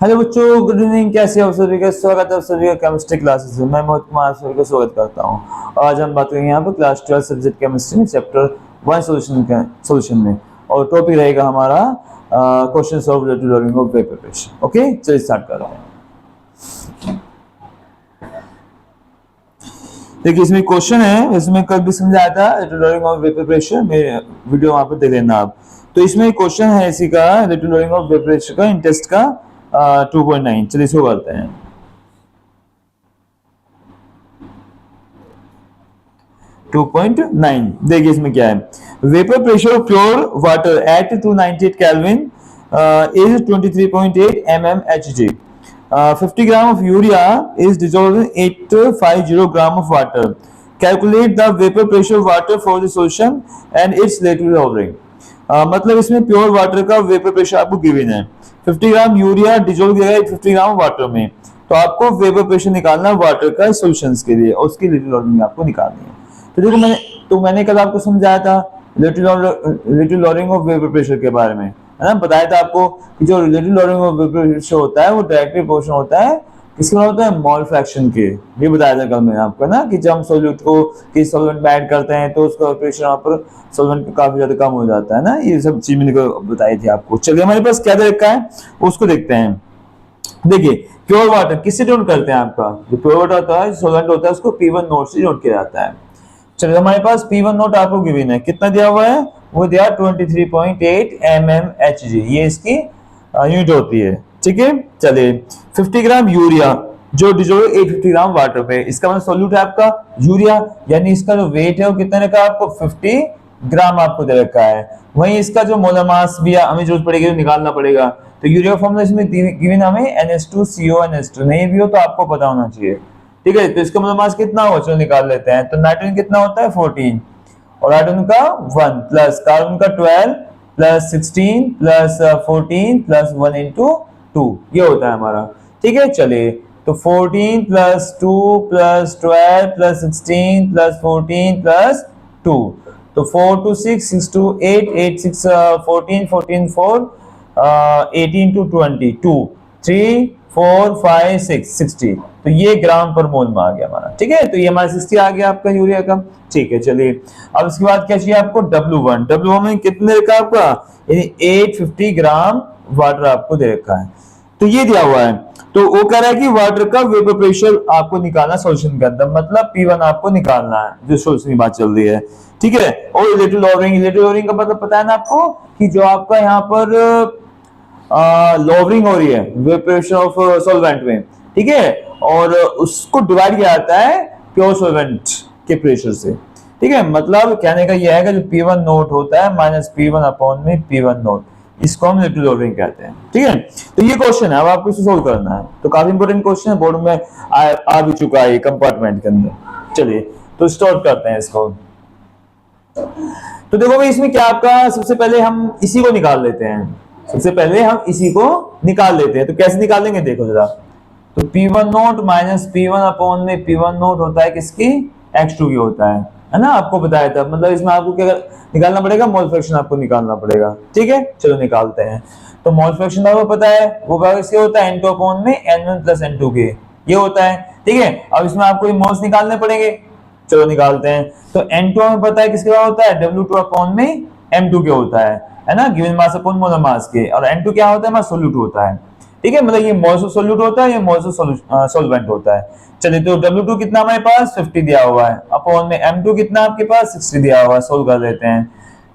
Hello बच्चों, good evening. कैसे हो सभी का? स्वागत है सभी का केमिस्ट्री क्लासेस में। मैं मोहित कुमार सभी का स्वागत करता हूं। आज हम बात करेंगे यहाँ पर क्लास 12 सब्जेक्ट केमिस्ट्री में चैप्टर 1 सॉल्यूशन में, और टॉपिक रहेगा हमारा questions of related learning of vapour pressure. Okay, चलिए स्टार्ट करते हैं। देखिए, इसमें क्वेश्चन है, इसमें कल भी समझाया था related learning of vapour pressure, मेरे वीडियो वहां पर देख लेना आप। तो इसमें क्वेश्चन है इसी का, related learning of vapour pressure का, इन टेस्ट का 2.9। चलिए इसको करते हैं। 2.9 देखिए इसमें क्या है। Vapour pressure of pure water at 298 kelvin is 23.8 mmHg. 50 gram of urea is dissolved in 850 gram of water. Calculate the vapor pressure of water for the solution and its relative lowering. मतलब इसमें pure water का vapour pressure आपको given है। 50 gram urea dissolve किया गया 50 gram water में, तो आपको वेपर प्रेशर निकालना है वाटर का सॉल्यूशंस के लिए, और उसकी रिलेटिव लॉरिंग आपको निकालनी है। तो देखो मैंने कल आपको समझाया था relative lowering of vapour pressure के बारे में, है ना। बताया था आपको कि जो relative lowering of vapour pressure होता है वो डायरेक्टली प्रोपोर्शनल होता है किसके बाद होता है, मोल फ्रैक्शन के। ये बताया था कल मैंने आपको ना, कि जब हम सोल्यूट को किस सॉल्वेंट में ऐड करते हैं तो उसका प्रेशर वहां पर सॉल्वेंट काफी ज्यादा कम हो जाता है ना। ये सब चीज मैंने बताई थी आपको। चलिए हमारे पास क्या दे रखा है उसको देखते हैं। देखिए, प्योर वाटर किससे डिनोट करते हैं? आपका जो प्योर वाटर होता है, सॉल्वेंट होता है, उसको P1 नोट से डिनोट किया जाता है। चलिए हमारे पास P1 नोट आपको गिवन है, कितना दिया हुआ है? वो दिया 23.8 mmHg, ये इसकी यूनिट होती है। ठीक है, चलिए 50 ग्राम यूरिया जो डिजोल्व 850 ग्राम वाटर पे, इसका मतलब सॉल्यूट है आपका यूरिया, यानी इसका जो वेट है वो कितना रखा है आपको? 50 ग्राम आपको दे रखा है। वहीं इसका जो मोलर मास भी हमें जरूरत पड़ेगी, तो निकालना पड़ेगा। तो यूरिया फॉर्मूला इसमें गिवन हमें NH2CO नहीं भी हो तो आपको पता होना चाहिए। ठीक है, तो इसका मोलर मास कितना होगा, चलो निकाल लेते हैं। तो नाइट्रोजन कितना होता है? 14, और हाइड्रोजन का 1 प्लस कार्बन का 12 प्लस 16 प्लस 14 प्लस 1 इंटू 2, ये होता है हमारा। ठीक है, चलिए तो 14 plus 2 plus 12 plus 16 plus 14 plus 2, तो 4 to 6, 6 to 8, 8 6 14, 14 4 18 to 20, 2 3 4 5 6 60, तो ये ग्राम पर मोल में आ गया हमारा। ठीक है, तो ये हमारा 60 आ गया आपका यूरिया का। ठीक है, चलिए अब इसके बाद क्या चाहिए आपको? W1 में कितने रखा आपका? 850 ग्राम वाटर आपको दे रखा है, तो ये दिया हुआ है। तो वो कह रहा है कि वाटर का वेपर प्रेशर आपको निकालना सॉल्यूशन के अंदर, मतलब P1 आपको निकालना है, जो सॉल्यूशन की बात चल रही है। ठीक है, और रिलेटिव लॉवरिंग का मतलब पता है ना आपको, कि जो आपका यहाँ पर लॉवरिंग हो रही है वेपर प्रेशर ऑफ सॉल्वेंट में, ठीक है, और उसको डिवाइड किया जाता है प्योर सॉल्वेंट के प्रेशर से। ठीक है, मतलब कहने का यह है कि जो P1 नोट होता है माइनस P1 अपॉन में P1 नोट, इसको हम रिलेटिव लॉवरिंग कहते हैं। ठीक है, तो ये क्वेश्चन है, अब आपको इसे सोल्व करना है। तो काफी इंपोर्टेंट क्वेश्चन है, बोर्ड में आ भी चुका है कंपार्टमेंट के अंदर। चलिए तो स्टार्ट करते हैं इसको। तो देखो भाई, इसमें क्या आपका, सबसे पहले हम इसी को निकाल लेते हैं। तो कैसे निकालेंगे देखो जरा। तो P1 note minus P1 upon में P1 नोट होता है किसकी? X2 की होता है ना, आपको बताया था। मतलब इसमें आपको क्या निकालना पड़ेगा? मोल फ्रैक्शन आपको निकालना पड़ेगा। ठीक है, चलो निकालते हैं। तो मोल फ्रैक्शन आपको पता है, वो किसके होता है? N2 अपॉन में N1 प्लस N2 के, ये होता है। ठीक है, अब इसमें आपको मोल्स निकालने पड़ेंगे, चलो निकालते हैं। तो N2 हमें पता है किसके बाद होता है? W2 अपॉन में M2 के होता है ना, given mass upon molar mass के, और N2 क्या होता है? हमारा सोल्यूट होता है। ठीक है, मतलब ये मोल्स सोल्यूट होता है, ये मोल्स सॉल्वेंट होता है। चलिए, तो W2 कितना हमारे पास? 50 दिया हुआ है, अपॉन में M2 कितना आपके पास? 60 दिया हुआ है। सोल्व कर लेते हैं।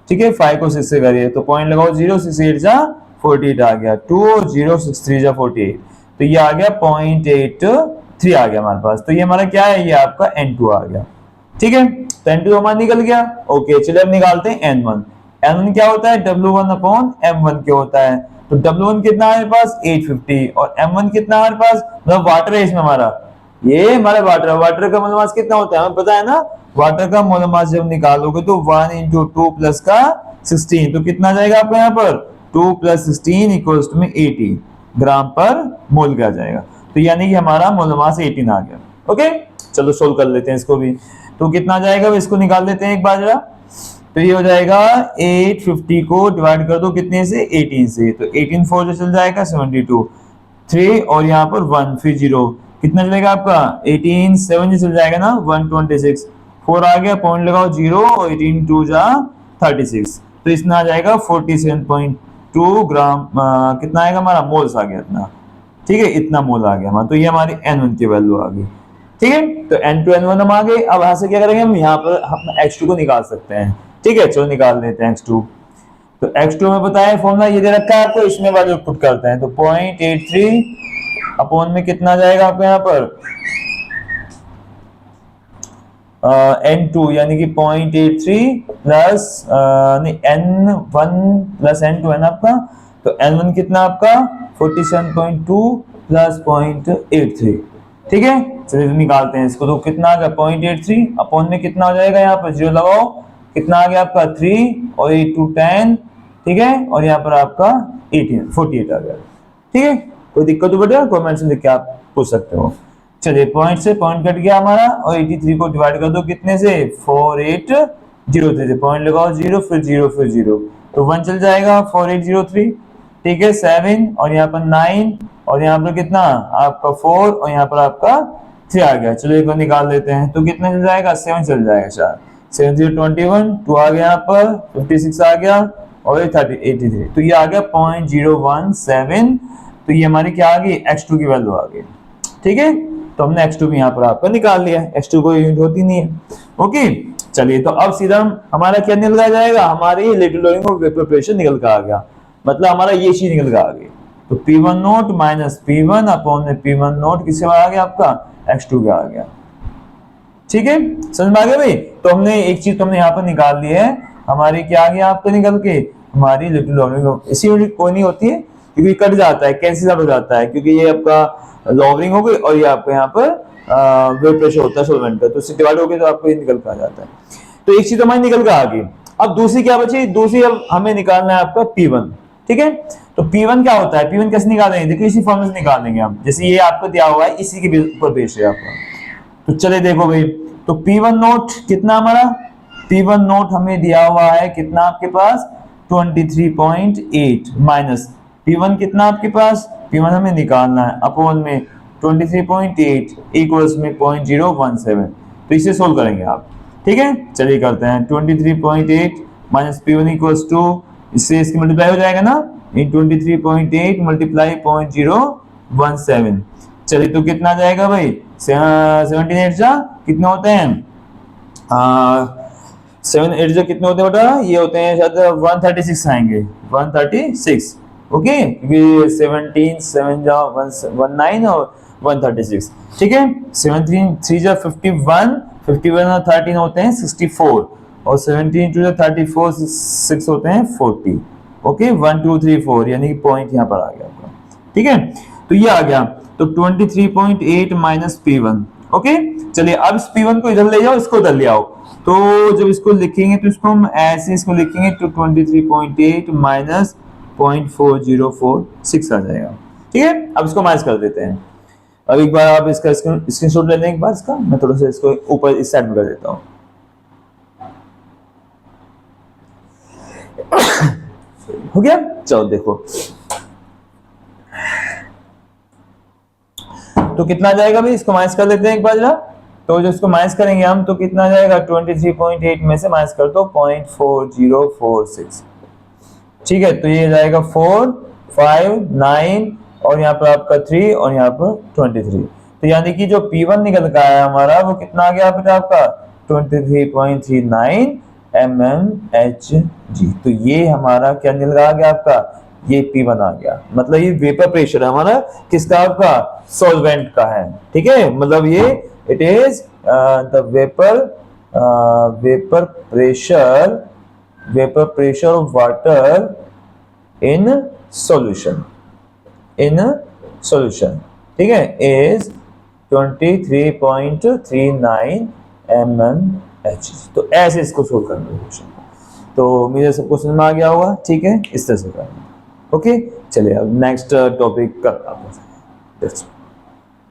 ठीक है, 5 को 6 से करिए तो पॉइंट लगाओ, 0 6 8 जा 48 आ गया, 2 और 0 6 3 जा 48, तो ये आ गया 0.83 आ गया हमारे पास। तो ये हमारा क्या है? ये आपका N2 आ गया। ठीक है, तो N2 हमारा निकल गया। ओके, चलिए अब निकालते हैं N1 क्या होता है? W1 अपॉन M1 के होता है। तो W1 कितना है हमारे पास? 850, और M1 कितना है हमारे पास? मतलब वाटर है इसमें हमारा, ये हमारा वाटर का मोलर मास कितना होता है हमें पता है ना। वाटर का मोलर मास जब निकालोगे तो 1 इंटू 2 प्लस का 16, तो कितना जाएगा आपको यहाँ पर? 2 प्लस 16 इक्वल्स टू में 80 ग्राम पर मोल का जाएगा। तो यानी कि हमारा मोलर मास 18 आ गया। ओके, चलो सोल्व कर लेते हैं इसको भी। तो कितना जाएगा इसको निकाल लेते हैं एक बार जरा। तो ये हो जाएगा 850 को डिवाइड कर दो कितने से? 18 से, तो 18 4 जो चल जाएगा 72, 3 और यहाँ पर 1 फिर 0, कितना चलेगा आपका 18, 7 चल जाएगा ना 126, 4 आ गया, पॉइंट लगाओ 0 और 18 2 जा 36, तो इसमें आ जाएगा 47.2 ग्राम, कितना आएगा हमारा मोल्स आ गया इतना, ठीक है, इतना मोल आ गया हमारा। तो ये हमारी N1 की वैल्यू आ गई, ठीक है। तो N2 N1 हम आ गए। अब यहाँ से क्या करेंगे हम, यहाँ पर हम H2 को निकाल सकते हैं, ठीक है, चलो निकाल लेते हैं X2। तो X2 में बताया फॉर्मूला ये दे रखा है आपको, इसमें वैल्यू पुट करते हैं, तो 0.83 अपॉन में कितना जाएगा आपको यहाँ पर N2 यानी कि 0.83 प्लस N1 प्लस N2 है ना आपका, तो N1 कितना आपका 47.2 प्लस 0.83, ठीक है। चलिए निकालते हैं इसको, तो कितना आ गया 0.83 अपॉन में कितना हो जाएगा, यहाँ पर 0 लगाओ, कितना आ गया आपका 3 और 8 2 10, ठीक है, और यहाँ पर आपका 48 आ गया, ठीक है। कोई दिक्कत हो बेटा कमेंट से लिख के आप पूछ सकते हो। चलिए पॉइंट से पॉइंट कट गया हमारा, और 83 को डिवाइड कर दो कितने से 4803 से, पॉइंट लगाओ 0 फिर 0 फिर 0, तो 1 चल जाएगा 4803, ठीक है, 7 और यहाँ पर 9 और यहाँ पर कितना आपका 4 और यहाँ पर आपका 3 आ गया। चलो एक बार निकाल लेते हैं, तो कितना चल जाएगा 7 चल जाएगा, 4 7 0 21, 2 आ गया यहाँ पर 56 आ गया और 83, तो ये आ गया 0.017, तो ये हमारी क्या आ गई X2 की वैल्यू आ गई, ठीक है। तो हमने X2 भी यहाँ पर आपका निकाल लिया, X2 को यूनिट होती नहीं है, ओके। चलिए तो अब सीधा हमारा क्या निकल जाएगा, हमारी little loading of vapour pressure निकल कर आ गया, मतलब हमारा ये चीज निकल कर आ गई, तो P1 note minus P1 upon में P1 नोट किससे आ गया आपका X2 का आ गया, ठीक है, समझ में आ गया भाई। तो हमने एक चीज तो हमने यहाँ पर निकाल ली है, हमारी क्या आ गया आपका निकल के, हमारी लिटिल लोडिंग, इसी यूनिट कोई नहीं होती है क्योंकि कट जाता है, कैंसिल आउट हो जाता है, क्योंकि ये आपका लॉवरिंग हो गई और ये आपको यहाँ पर वेपर प्रेशर होता है सॉल्वेंट का, तो इससे डिवाइड हो गया तो आपको ये निकल कर आ जाता है। तो एक चीज हमारी निकल कर आ गई। अब दूसरी क्या बची, दूसरी अब हमें निकालना है आपका P1, ठीक है। तो P1 क्या होता है, P1 कैसे निकालेंगे, देखिए इसी फॉर्मूले से निकालेंगे हम, जैसे ये आपको दिया हुआ है इसी के ऊपर बेस है आपका। तो चले देखो भाई, तो P1 नोट कितना हमारा, P1 नोट हमें दिया हुआ है कितना आपके पास 23.8 माइनस P1 कितना आपके पास, P1 हमें निकालना है अपॉन में 23.8 इक्वल्स में 0.017, तो इसे सोल्व करेंगे आप, ठीक है। चलिए करते हैं, 23.8 माइनस P1 इक्वल्स टू, इससे इसकी मल्टीप्लाई हो जाएगा ना, 23.8 मल्टीप्लाई 0.017, चलिए तो कितना जाएगा भाई 17 जा कितने होते हैं 7 8 जो कितने होते हैं बेटा, ये होते हैं शायद 136 आएंगे, 136, ओके, क्योंकि 17 7 जा 19 और 136, ठीक है। 17 3 जा 51, 51 और 13 होते हैं 64, और 17 2 जा 34 6 होते हैं 40, ओके, 1 2 3 4 यानी कि पॉइंट यहाँ पर आ गया आपका, ठीक है। तो ये आ गया, तो 23.8 माइनस P1, ओके। चलिए अब इस P1 को इधर ले जाओ, इसको उधर ले आओ, तो जब इसको लिखेंगे तो इसको हम ऐसे इसको लिखेंगे, तो 23.8 माइनस 0.4046 आ जाएगा, ठीक है। अब इसको माइनस कर देते हैं। अब एक बार आप इसका स्क्रीनशॉट ले लें एक बार इसका, मैं थोड़ा सा इसको ऊपर इस साइड में कर देता हूँ। हो गया, चलो देखो, तो कितना जाएगा भाई, इसको माइनस कर लेते हैं एक बार जरा, तो जो इसको माइनस करेंगे हम तो कितना जाएगा 23.8 में से माइनस कर दो 0.4046, ठीक है। तो ये जाएगा 4 5 9 और यहाँ पर आपका 3 और यहाँ पर 23, तो यानी कि जो P1 निकल का आया हमारा वो कितना आ गया आपका 23.39 mmHg, तो ये हमारा क्या निकल आ गया आपका, ये P1 आ गया, मतलब ये वेपर प्रेशर हमारा किसका आपका सॉल्वेंट का है, ठीक है, मतलब ये it is the vapour pressure of water in solution, ठीक है, इज 23.39 mmHg। तो ऐसे इसको सोल्व करना है क्वेश्चन, तो मुझे सबको समझ में आ गया होगा, ठीक है, इस तरह से करना, ओके। चलिए अब नेक्स्ट टॉपिक करते हैं।